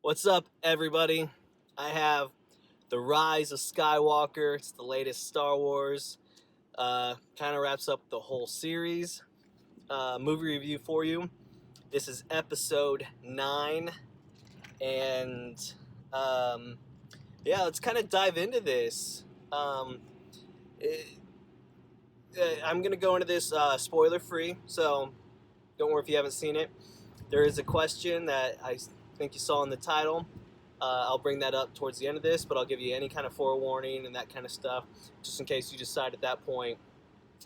What's up, everybody? I have The Rise of Skywalker. It's the latest Star Wars. Kind of wraps up the whole series. Movie review for you. This is episode 9. And let's kind of dive into this. I'm going to go into this spoiler free, so don't worry if you haven't seen it. There is a question that I think you saw in the title. I'll bring that up towards the end of this, but I'll give you any kind of forewarning and that kind of stuff, just in case you decide at that point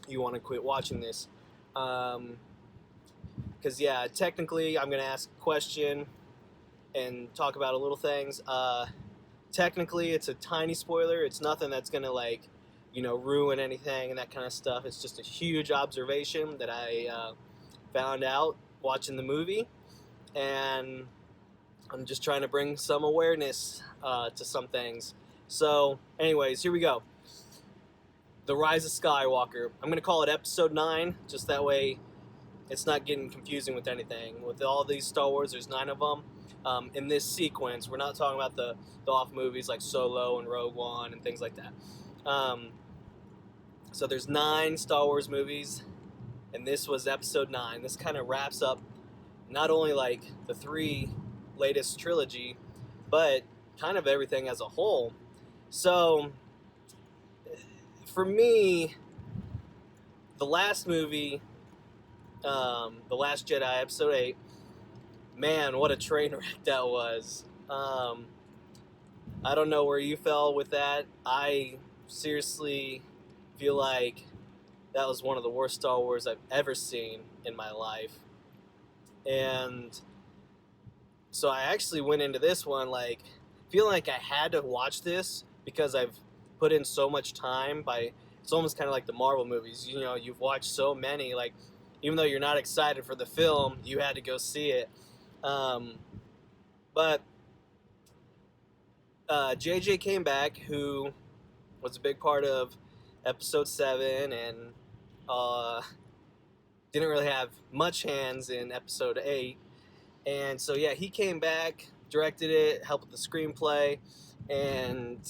you want to quit watching this. Because, technically I'm going to ask a question and talk about a little things. Technically, it's a tiny spoiler. It's nothing that's going to, ruin anything and that kind of stuff. It's just a huge observation that I found out watching the movie, and I'm just trying to bring some awareness to some things. So, anyways, here we go. The Rise of Skywalker. I'm going to call it Episode 9, just that way it's not getting confusing with anything. With all these Star Wars, there's 9 of them. In this sequence, we're not talking about the off movies like Solo and Rogue One and things like that. So there's 9 Star Wars movies, and this was Episode 9. This kind of wraps up not only like the 3 latest trilogy, but kind of everything as a whole. So for me, the last movie, The Last Jedi, Episode 8, man, what a train wreck that was. I don't know where you fell with that. I seriously feel like that was one of the worst Star Wars I've ever seen in my life. And so I actually went into this one feeling like I had to watch this because I've put in so much time. It's almost kind of like the Marvel movies. You've watched so many, even though you're not excited for the film, you had to go see it. But JJ came back, who was a big part of Episode 7 and didn't really have much hands in Episode 8. And so, he came back, directed it, helped with the screenplay, and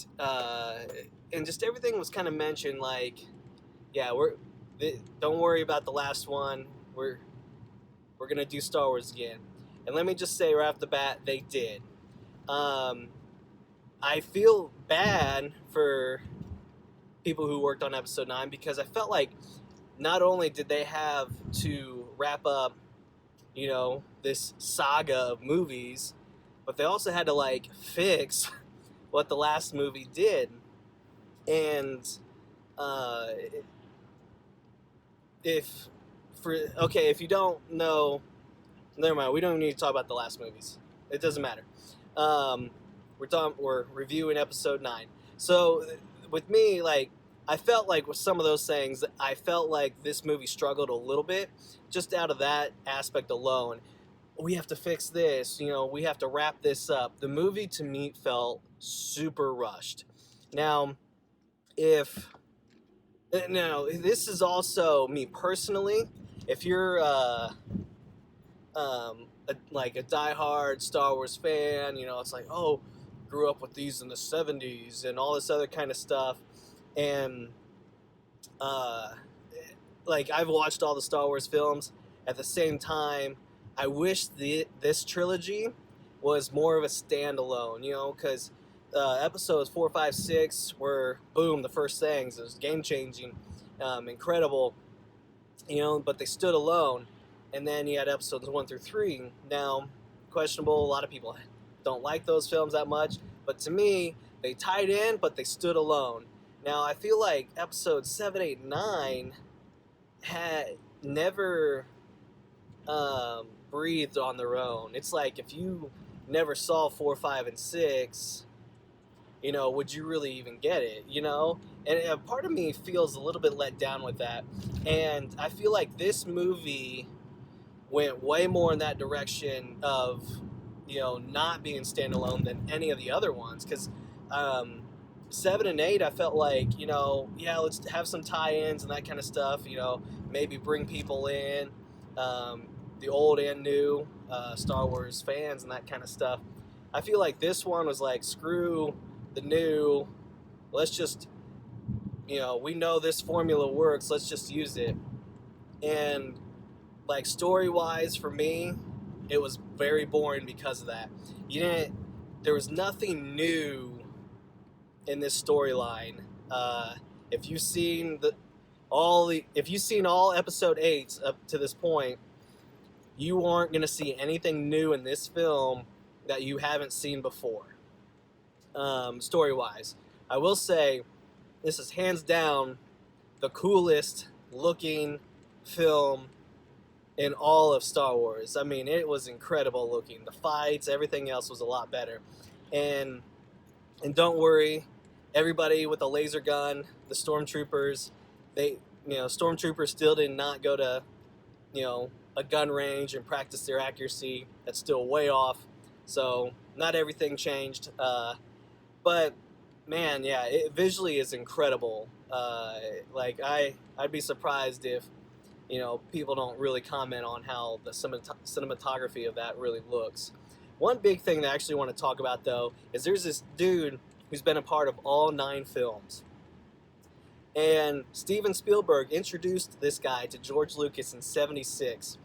just everything was kind of mentioned don't worry about the last one. We're going to do Star Wars again. And let me just say right off the bat, they did. I feel bad for people who worked on Episode 9 because I felt like not only did they have to wrap up, this saga of movies, but they also had to fix what the last movie did. And if you don't know, never mind, we don't need to talk about the last movies. It doesn't matter. We're reviewing Episode 9. So with me, I felt like with some of those things, I felt like this movie struggled a little bit just out of that aspect alone. We have to fix this, we have to wrap this up. The movie to me felt super rushed. Now, this is also me personally. If you're a diehard Star Wars fan, it's like, oh, grew up with these in the 70s and all this other kind of stuff. And I've watched all the Star Wars films. At the same time, I wish this trilogy was more of a standalone, because episodes 4, 5, 6 were, boom, the first things. It was game-changing, incredible, but they stood alone. And then you had episodes 1 through 3. Now, questionable, a lot of people don't like those films that much, but to me, they tied in, but they stood alone. Now, I feel like episodes 7, 8, 9 had never breathed on their own. It's like if you never saw 4, 5, and 6, would you really even get it, And a part of me feels a little bit let down with that. And I feel like this movie went way more in that direction of, not being standalone than any of the other ones. Because 7 and 8, I felt like, let's have some tie-ins and that kind of stuff, maybe bring people in, the old and new Star Wars fans and that kind of stuff. I feel like this one was like, screw the new, let's just, we know this formula works, let's just use it. And like story wise for me, it was very boring because of that. There was nothing new in this storyline. If you've seen all episode 8 up to this point, you aren't going to see anything new in this film that you haven't seen before. Story wise, I will say this is hands down the coolest looking film in all of Star Wars. I mean, it was incredible looking. The fights, everything else was a lot better. And don't worry, everybody with a laser gun, the stormtroopers, stormtroopers still did not go to, a gun range and practice their accuracy. That's still way off. So not everything changed. But man, yeah, it visually is incredible. I'd be surprised if people don't really comment on how the cinematography of that really looks. One big thing that I actually want to talk about, though, is there's this dude who's been a part of all 9 films. And Steven Spielberg introduced this guy to George Lucas in '76.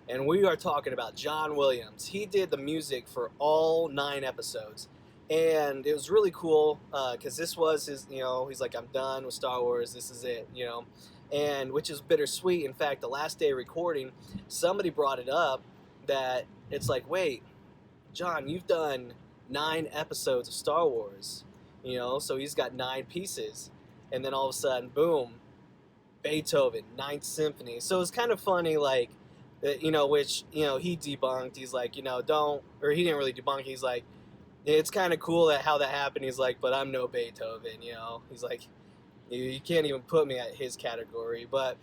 And we are talking about John Williams. He did the music for all 9 episodes. And it was really cool because this was his, he's like, I'm done with Star Wars. This is it, and which is bittersweet. In fact, the last day of recording, somebody brought it up that it's like, wait, John, you've done 9 episodes of Star Wars, so he's got 9 pieces. And then all of a sudden, boom, Beethoven, 9th Symphony. So it's kind of funny, like, which, he debunked. He's like, he didn't really debunk. He's like, it's kind of cool that how that happened. He's like, but I'm no Beethoven, He's like, you can't even put me at his category. But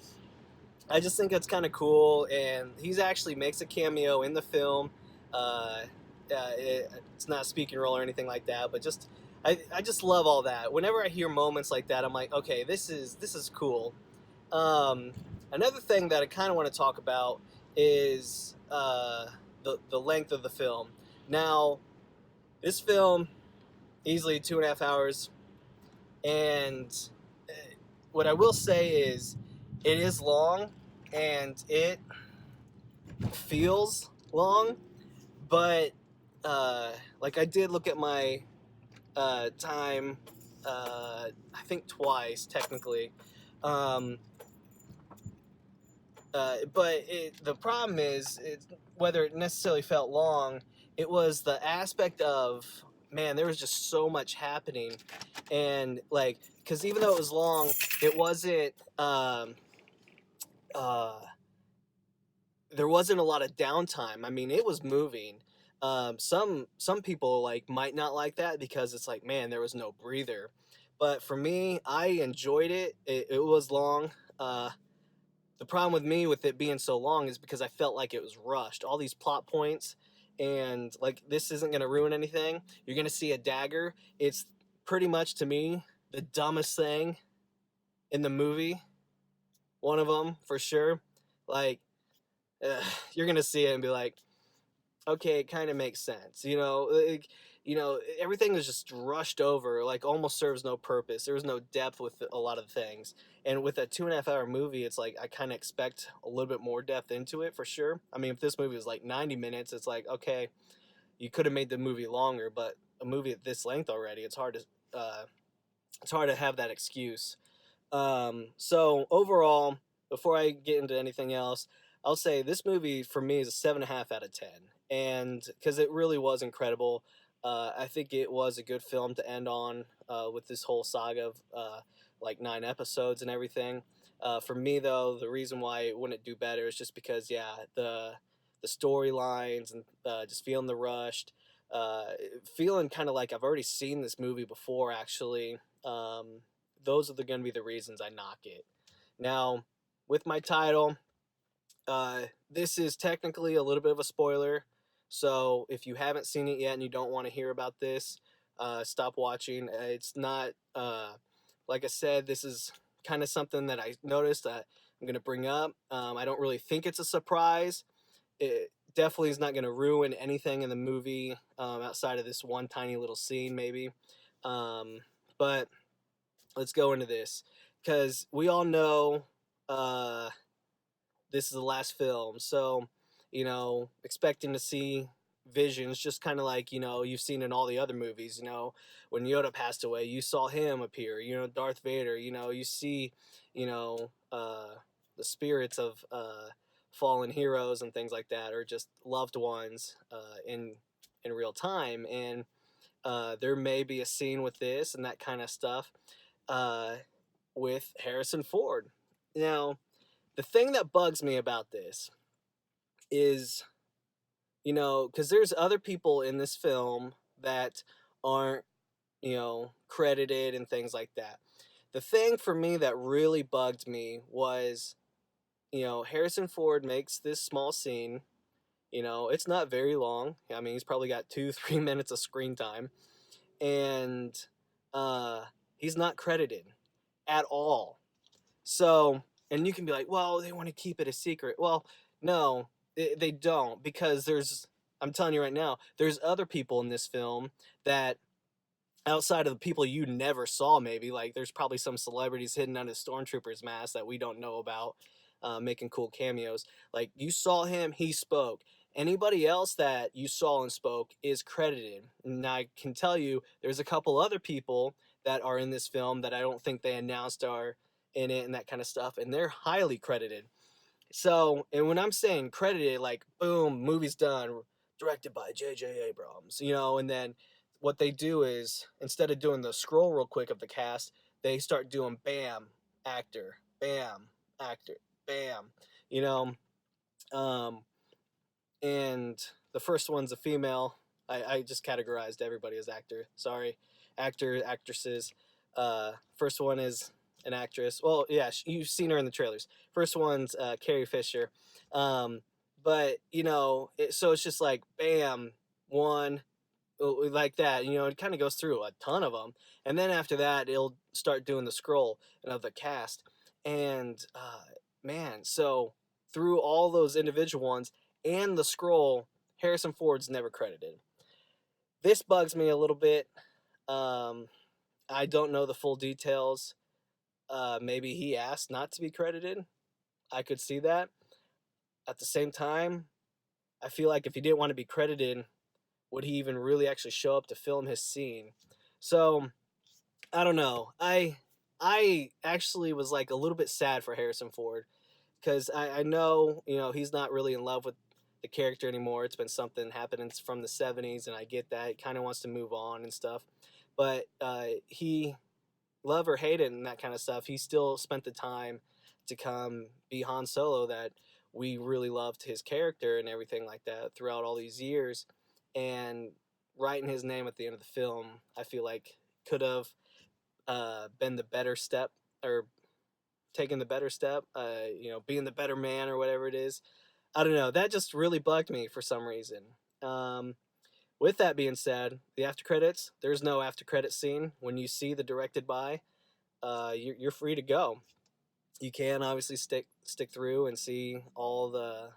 I just think it's kind of cool. And he's actually makes a cameo in the film. It's not a speaking role or anything like that, but I just love all that. Whenever I hear moments like that, I'm like, okay, this is cool. Another thing that I kind of want to talk about is the length of the film. Now, this film, easily 2.5 hours, and what I will say is it is long, and it feels long, but like I did look at my time, I think twice, technically. But the problem is, whether it necessarily felt long, it was the aspect of, man, there was just so much happening. And, like, because even though it was long, it wasn't, there wasn't a lot of downtime. I mean, it was moving. Some people, like, might not like that because it's like, man, there was no breather. But for me, I enjoyed it. It was long. The problem with me with it being so long is because I felt like it was rushed. All these plot points, and like, this isn't going to ruin anything. You're going to see a dagger. It's pretty much, to me, the dumbest thing in the movie. One of them, for sure. Like, you're going to see it and be like, okay, it kind of makes sense. Everything was just rushed over, like, almost serves no purpose. There was no depth with a lot of things. And with a 2.5 hour movie, it's like, I kind of expect a little bit more depth into it, for sure. I mean, if this movie was like 90 minutes, it's like, okay, you could have made the movie longer, but a movie at this length already, it's hard to have that excuse. So overall, before I get into anything else, I'll say this movie for me is a 7.5 out of 10, and because it really was incredible. I think it was a good film to end on with this whole saga of like 9 episodes and everything. For me, though, the reason why it wouldn't do better is just because, yeah, the storylines and just feeling the rushed, feeling kind of like I've already seen this movie before, actually. Those are going to be the reasons I knock it. Now, with my title, this is technically a little bit of a spoiler, so if you haven't seen it yet and you don't want to hear about this, stop watching. It's not, like I said, this is kind of something that I noticed that I'm going to bring up. I don't really think it's a surprise definitely is not going to ruin anything in the movie outside of this one tiny little scene, maybe. Um, but let's go into this because we all know uh, this is the last film. So, expecting to see visions, just kind of like, you've seen in all the other movies, when Yoda passed away, you saw him appear, Darth Vader, you see, you know, uh, the spirits of fallen heroes and things like that, or just loved ones in real time. And there may be a scene with this and that kind of stuff uh, with Harrison Ford. Now, the thing that bugs me about this is, because there's other people in this film that aren't, credited and things like that. The thing for me that really bugged me was, Harrison Ford makes this small scene. It's not very long. I mean, he's probably got 2-3 minutes of screen time, and uh, he's not credited at all. So, and you can be like, well, they want to keep it a secret. Well, no, they don't, because I'm telling you right now, there's other people in this film that, outside of the people you never saw, maybe, like there's probably some celebrities hidden under the Stormtrooper's mask that we don't know about, making cool cameos. Like, you saw him, he spoke. Anybody else that you saw and spoke is credited. And I can tell you, there's a couple other people that are in this film that I don't think they announced are in it and that kind of stuff, and they're highly credited. So, and when I'm saying credited, like, boom, movie's done, directed by J.J. Abrams, and then what they do is, instead of doing the scroll real quick of the cast, they start doing bam, actor, bam, you know, um, and the first one's a female. I just categorized everybody as actor. Sorry, actor, actresses. First one is an actress. Well, yeah, you've seen her in the trailers. First one's Carrie Fisher. But so it's just like bam, one, like that. It kind of goes through a ton of them, and then after that, it'll start doing the scroll of the cast. And man, so through all those individual ones and the scroll, Harrison Ford's never credited. This bugs me a little bit. Um, I don't know the full details. Maybe he asked not to be credited. I could see that. At the same time, I feel like if he didn't want to be credited, would he even really actually show up to film his scene? So I don't know. I actually was like a little bit sad for Harrison Ford, because I know, he's not really in love with the character anymore. It's been something happening from the 70s, and I get that. He kind of wants to move on and stuff. But he, love or hate it and that kind of stuff, he still spent the time to come be Han Solo, that we really loved his character and everything like that throughout all these years. And writing his name at the end of the film, I feel like could have been the better step, or taking the better step, being the better man or whatever it is. I don't know. That just really bugged me for some reason. Um, with that being said, the after credits, there's no after credit scene. When you see the directed by, you're free to go. You can obviously stick through and see all the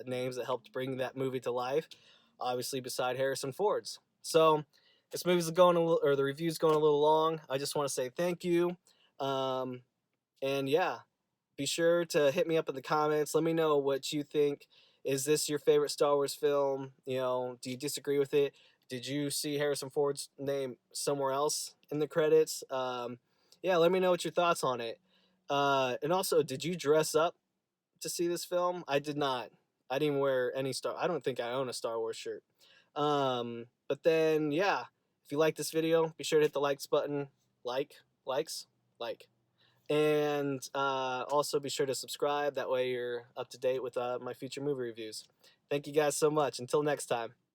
names that helped bring that movie to life, obviously beside Harrison Ford's. So this movie's going or the review's going a little long. I just want to say thank you. Um, and yeah, be sure to hit me up in the comments. Let me know what you think. Is this your favorite Star Wars film? Do you disagree with it? Did you see Harrison Ford's name somewhere else in the credits? Yeah, let me know what your thoughts on it. And also, did you dress up to see this film? I did not. I didn't wear any I don't think I own a Star Wars shirt. But then, yeah, if you like this video, be sure to hit the likes button. Likes, like. And also be sure to subscribe. That way you're up to date with my future movie reviews. Thank you guys so much. Until next time.